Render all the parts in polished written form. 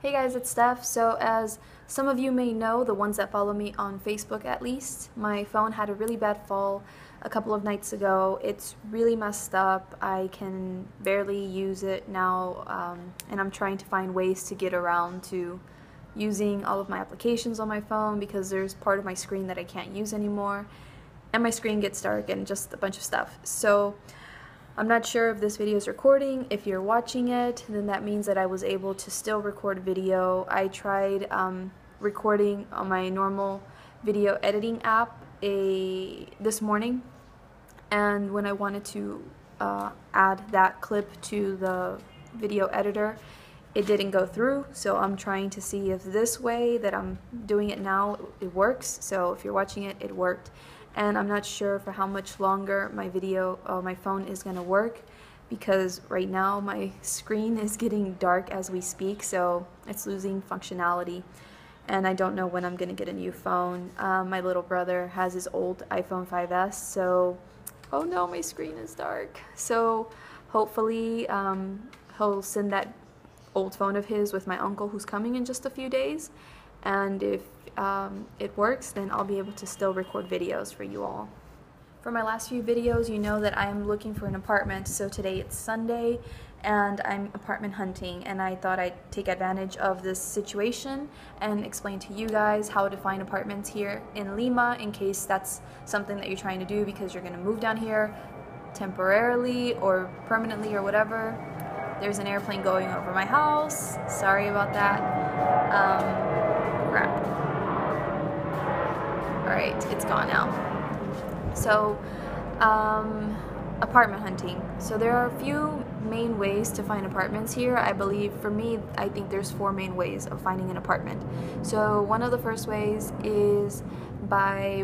Hey guys, it's Steph. So as some of you may know, the ones that follow me on Facebook at least, my phone had a really bad fall a couple of nights ago. It's really messed up. I can barely use it now, and I'm trying to find ways to get around to using all of my applications on my phone because there's part of my screen that I can't use anymore, and my screen gets dark and just a bunch of stuff. So I'm not sure if this video is recording. If you're watching it, then that means that I was able to still record video. I tried recording on my normal video editing app this morning, and when I wanted to add that clip to the video editor, it didn't go through. So I'm trying to see if this way that I'm doing it now, it works. So if you're watching it, it worked. And I'm not sure for how much longer my phone is gonna work, because right now my screen is getting dark as we speak, so it's losing functionality, and I don't know when I'm gonna get a new phone. My little brother has his old iPhone 5S, so oh no, my screen is dark. So hopefully he'll send that old phone of his with my uncle who's coming in just a few days, and if it works, then I'll be able to still record videos for you all. For my last few videos, you know that I am looking for an apartment. So today it's Sunday and I'm apartment hunting, and I thought I'd take advantage of this situation and explain to you guys how to find apartments here in Lima, in case that's something that you're trying to do because you're gonna move down here temporarily or permanently or whatever. There's an airplane going over my house. Sorry about that. Crap. Alright, it's gone now. So, apartment hunting. So there are a few main ways to find apartments here. I believe, for me, I think there's 4 main ways of finding an apartment. So one of the first ways is by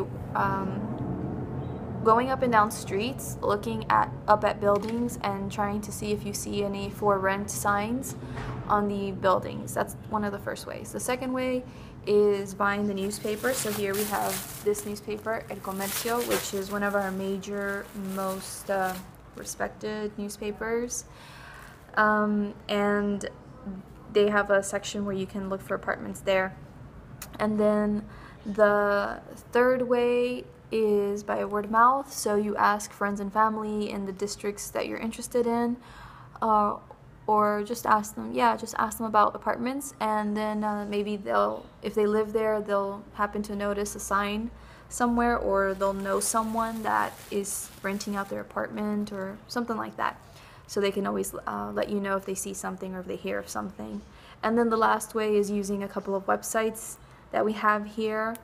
going up and down streets, looking up at buildings and trying to see if you see any for rent signs on the buildings. That's one of the first ways. The second way is buying the newspaper. So here we have this newspaper, El Comercio, which is one of our major, most respected newspapers. And they have a section where you can look for apartments there. And then the third way is by word of mouth. So you ask friends and family in the districts that you're interested in, or just ask them about apartments, and then maybe if they live there, they'll happen to notice a sign somewhere, or they'll know someone that is renting out their apartment or something like that. So they can always let you know if they see something or if they hear of something. And then the last way is using a couple of websites that we have here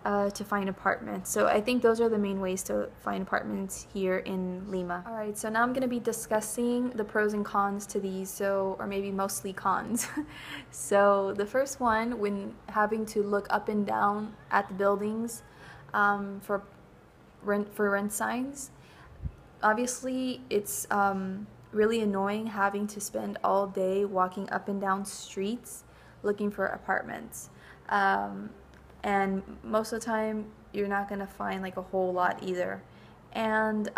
to find apartments. So I think those are the main ways to find apartments here in Lima. Alright, so now I'm going to be discussing the pros and cons to these, or maybe mostly cons. So the first one, when having to look up and down at the buildings for rent signs, obviously it's really annoying having to spend all day walking up and down streets looking for apartments. And most of the time, you're not going to find like a whole lot either. And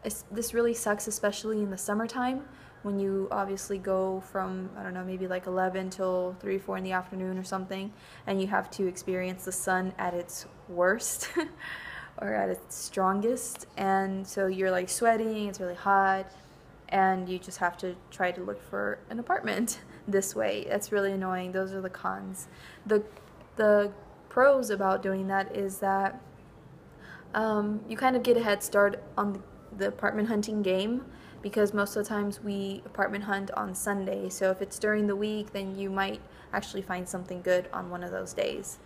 this really sucks, especially in the summertime, when you obviously go from, I don't know, maybe like 11 till 3, 4 in the afternoon or something, and you have to experience the sun at its worst or at its strongest. And so you're like sweating, it's really hot, and you just have to try to look for an apartment this way. That's really annoying. Those are the cons. The pros about doing that is that you kind of get a head start on the apartment hunting game, because most of the times we apartment hunt on Sunday. So if it's during the week, then you might actually find something good on one of those days.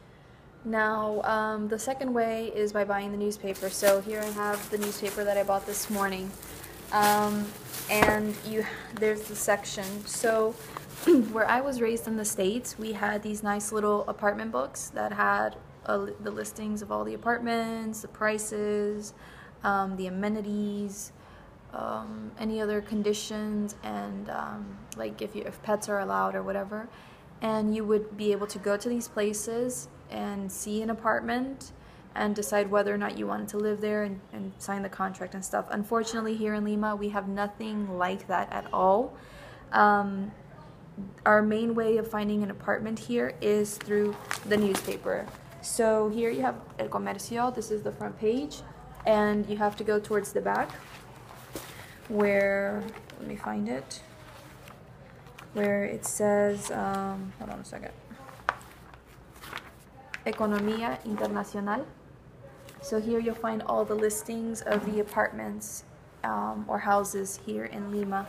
Now, the second way is by buying the newspaper. So here I have the newspaper that I bought this morning. And there's the section. So where I was raised in the States, we had these nice little apartment books that had the listings of all the apartments, the prices, the amenities, any other conditions, and like if pets are allowed or whatever. And you would be able to go to these places and see an apartment and decide whether or not you wanted to live there and sign the contract and stuff. Unfortunately, here in Lima, we have nothing like that at all. our main way of finding an apartment here is through the newspaper. So here you have El Comercio. This is the front page, and you have to go towards the back where, let me find it, where it says, hold on a second, Economía Internacional. So here you'll find all the listings of the apartments or houses here in Lima.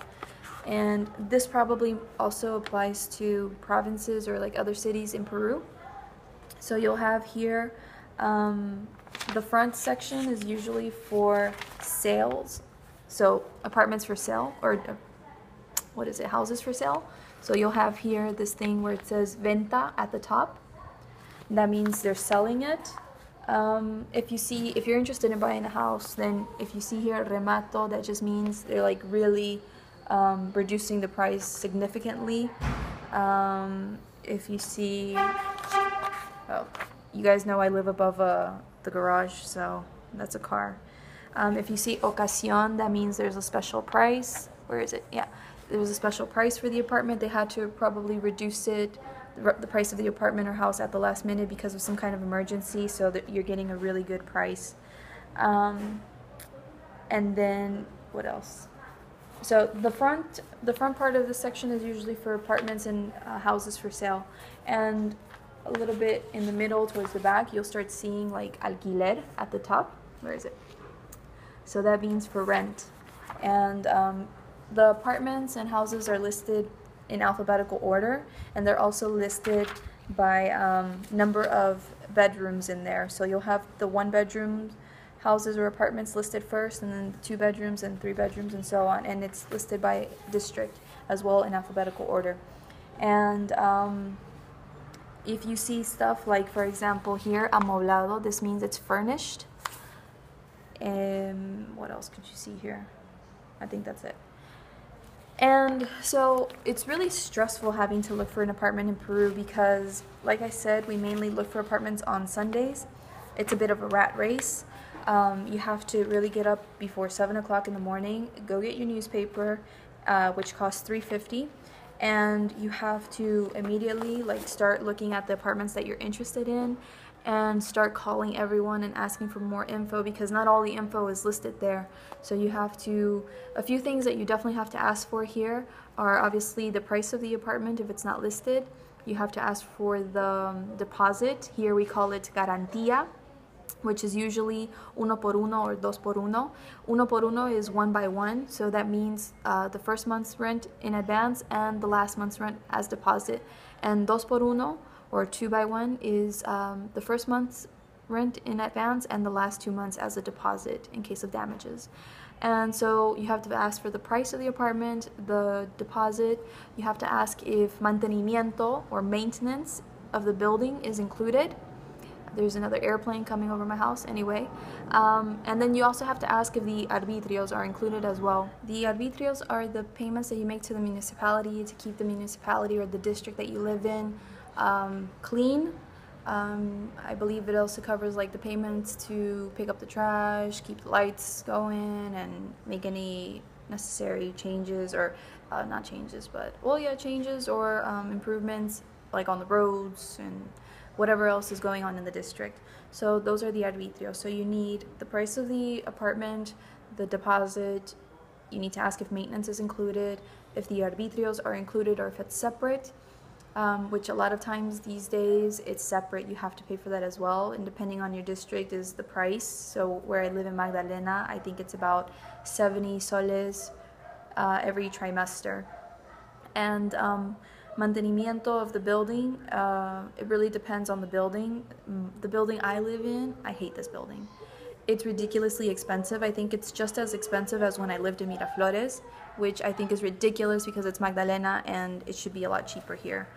And this probably also applies to provinces or like other cities in Peru. So you'll have here, the front section is usually for sales. So apartments for sale, or what is it, houses for sale. So you'll have here this thing where it says venta at the top. That means they're selling it. If you're interested in buying a house, then if you see here remato, that just means they're like really reducing the price significantly. If you see, oh, you guys know I live above the garage, so that's a car. If you see ocasión, that means there's a special price. Where is it? Yeah, there was a special price for the apartment. They had to probably reduce it, the price of the apartment or house at the last minute because of some kind of emergency, so that you're getting a really good price. And then what else? So the front part of the section is usually for apartments and houses for sale, and a little bit in the middle towards the back you'll start seeing like alquiler at the top. Where is it? So that means for rent. And the apartments and houses are listed in alphabetical order, and they're also listed by number of bedrooms in there. So you'll have the 1-bedroom houses or apartments listed first, and then 2 bedrooms and 3 bedrooms and so on, and it's listed by district as well in alphabetical order. And if you see stuff like, for example, here amoblado, this means it's furnished. What else could you see here? I think that's it. And so it's really stressful having to look for an apartment in Peru because, like I said, we mainly look for apartments on Sundays. It's a bit of a rat race. You have to really get up before 7 o'clock in the morning, go get your newspaper, which costs $3.50, and you have to immediately start looking at the apartments that you're interested in and start calling everyone and asking for more info, because not all the info is listed there. So you have to, a few things that you definitely have to ask for here are obviously the price of the apartment if it's not listed. You have to ask for the deposit. Here we call it garantía, which is usually 1 por 1 or 2 por 1. 1 por 1 is 1 by 1, so that means the first month's rent in advance and the last month's rent as deposit. And 2 por 1 or 2 by 1 is the first month's rent in advance and the last 2 months as a deposit in case of damages. And so you have to ask for the price of the apartment, the deposit. You have to ask if mantenimiento or maintenance of the building is included. There's another airplane coming over my house anyway. And then you also have to ask if the arbitrios are included as well. The arbitrios are the payments that you make to the municipality to keep the municipality or the district that you live in clean. I believe it also covers the payments to pick up the trash, keep the lights going, and make any necessary changes, or not changes, but changes or improvements on the roads and whatever else is going on in the district. So those are the arbitrios. So you need the price of the apartment, the deposit. You need to ask if maintenance is included, if the arbitrios are included, or if it's separate. Which a lot of times these days it's separate. You have to pay for that as well, and depending on your district is the price. So where I live in Magdalena, I think it's about 70 soles every trimester. And mantenimiento of the building, it really depends on the building. The building I live in, I hate this building. It's ridiculously expensive. I think it's just as expensive as when I lived in Miraflores, which I think is ridiculous because it's Magdalena and it should be a lot cheaper here.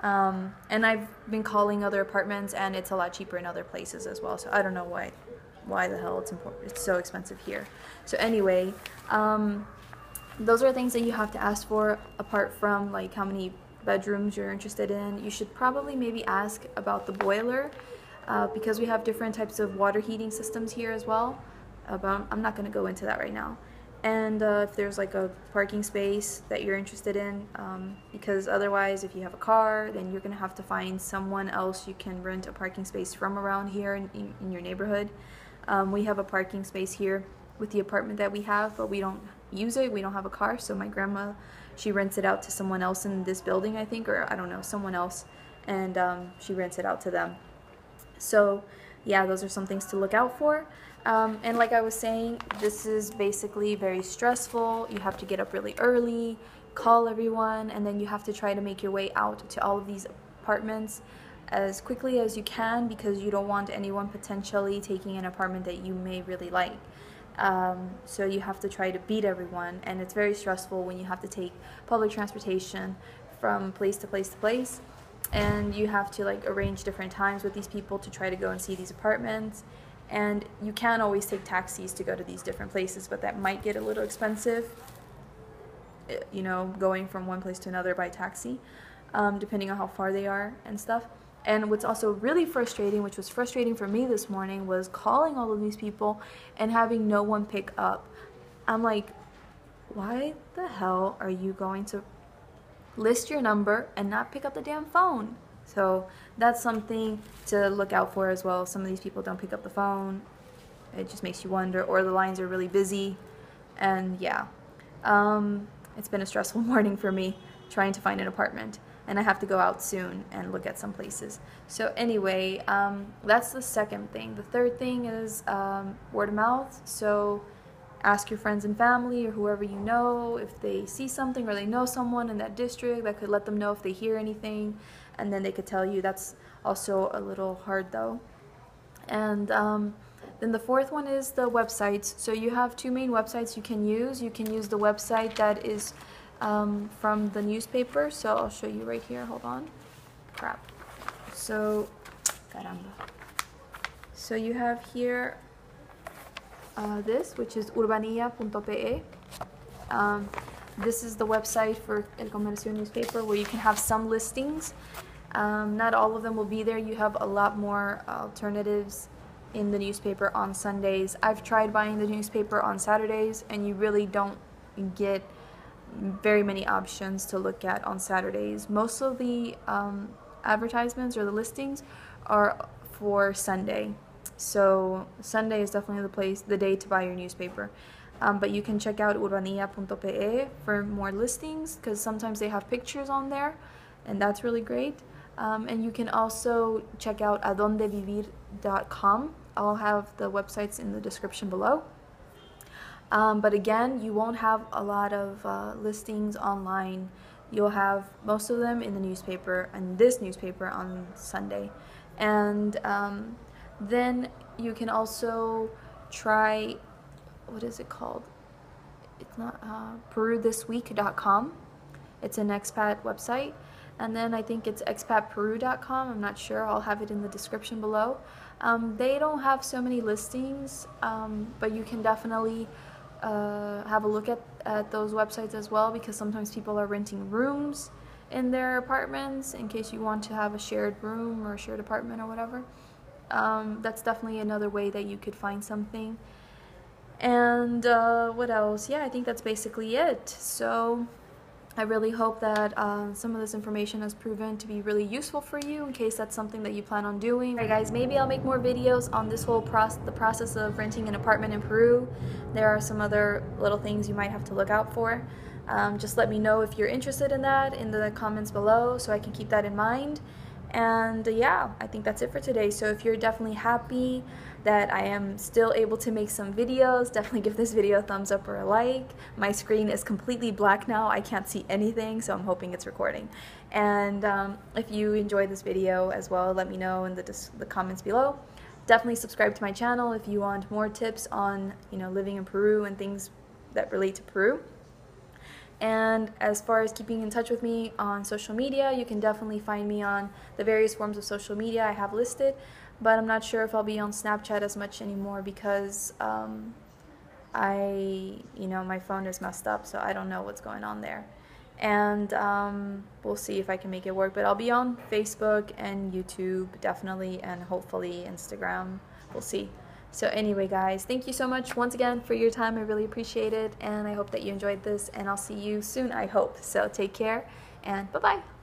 And I've been calling other apartments and it's a lot cheaper in other places as well. So I don't know why the hell it's so expensive here. So anyway, those are things that you have to ask for, apart from how many bedrooms you're interested in. You should probably maybe ask about the boiler, because we have different types of water heating systems here as well. I'm not going to go into that right now. and if there's like a parking space that you're interested in, because otherwise if you have a car, then you're gonna have to find someone else you can rent a parking space from around here in your neighborhood. We have a parking space here with the apartment that we have, but we don't use it. We don't have a car, so my grandma, she rents it out to someone else in this building, I think, or I don't know, someone else, and she rents it out to them. So yeah, those are some things to look out for. And like I was saying, this is basically very stressful. You have to get up really early, call everyone, and then you have to try to make your way out to all of these apartments as quickly as you can, because you don't want anyone potentially taking an apartment that you may really like. So you have to try to beat everyone, and it's very stressful when you have to take public transportation from place to place to place, and you have to like arrange different times with these people to try to go and see these apartments. And you can always take taxis to go to these different places, but that might get a little expensive, you know, going from one place to another by taxi, depending on how far they are and stuff. And what's also really frustrating, which was frustrating for me this morning, was calling all of these people and having no one pick up. I'm like, why the hell are you going to list your number and not pick up the damn phone? So that's something to look out for as well. Some of these people don't pick up the phone. It just makes you wonder, or the lines are really busy. And yeah, it's been a stressful morning for me trying to find an apartment, and I have to go out soon and look at some places. So anyway, that's the second thing. The third thing is word of mouth. So ask your friends and family or whoever you know if they see something or they know someone in that district that could let them know if they hear anything, and then they could tell you. That's also a little hard though. And then the fourth one is the websites. So you have two main websites you can use. You can use the website that is from the newspaper. So I'll show you right here. Hold on. Crap. So, caramba. So you have here this, which is urbanilla.pe. This is the website for El Comercio newspaper, where you can have some listings. Not all of them will be there. You have a lot more alternatives in the newspaper on Sundays. I've tried buying the newspaper on Saturdays, and you really don't get very many options to look at on Saturdays. Most of the advertisements or the listings are for Sunday. So Sunday is definitely the day to buy your newspaper. But you can check out urbanilla.pe for more listings, because sometimes they have pictures on there, and that's really great. And you can also check out adondevivir.com. I'll have the websites in the description below. But again, you won't have a lot of listings online. You'll have most of them in the newspaper, and this newspaper on Sunday. And then you can also try, what is it called? It's not peruthisweek.com. It's an expat website. And then I think it's expatperu.com. I'm not sure. I'll have it in the description below. They don't have so many listings, but you can definitely have a look at those websites as well, because sometimes people are renting rooms in their apartments in case you want to have a shared room or a shared apartment or whatever. That's definitely another way that you could find something. And what else? Yeah, I think that's basically it. So I really hope that some of this information has proven to be really useful for you, in case that's something that you plan on doing. Alright guys, maybe I'll make more videos on this whole the process of renting an apartment in Peru. There are some other little things you might have to look out for. Just let me know if you're interested in that in the comments below, so I can keep that in mind. And yeah, I think that's it for today. So if you're definitely happy that I am still able to make some videos, definitely give this video a thumbs up or a like. My screen is completely black now. I can't see anything, so I'm hoping it's recording. And if you enjoyed this video as well, let me know in the comments below. Definitely subscribe to my channel if you want more tips on, you know, living in Peru and things that relate to Peru. And as far as keeping in touch with me on social media, you can definitely find me on the various forms of social media I have listed, but I'm not sure if I'll be on Snapchat as much anymore, because my phone is messed up, so I don't know what's going on there. And we'll see if I can make it work, but I'll be on Facebook and YouTube definitely, and hopefully Instagram. We'll see. So anyway, guys, thank you so much once again for your time. I really appreciate it, and I hope that you enjoyed this, and I'll see you soon, I hope. So take care, and bye-bye.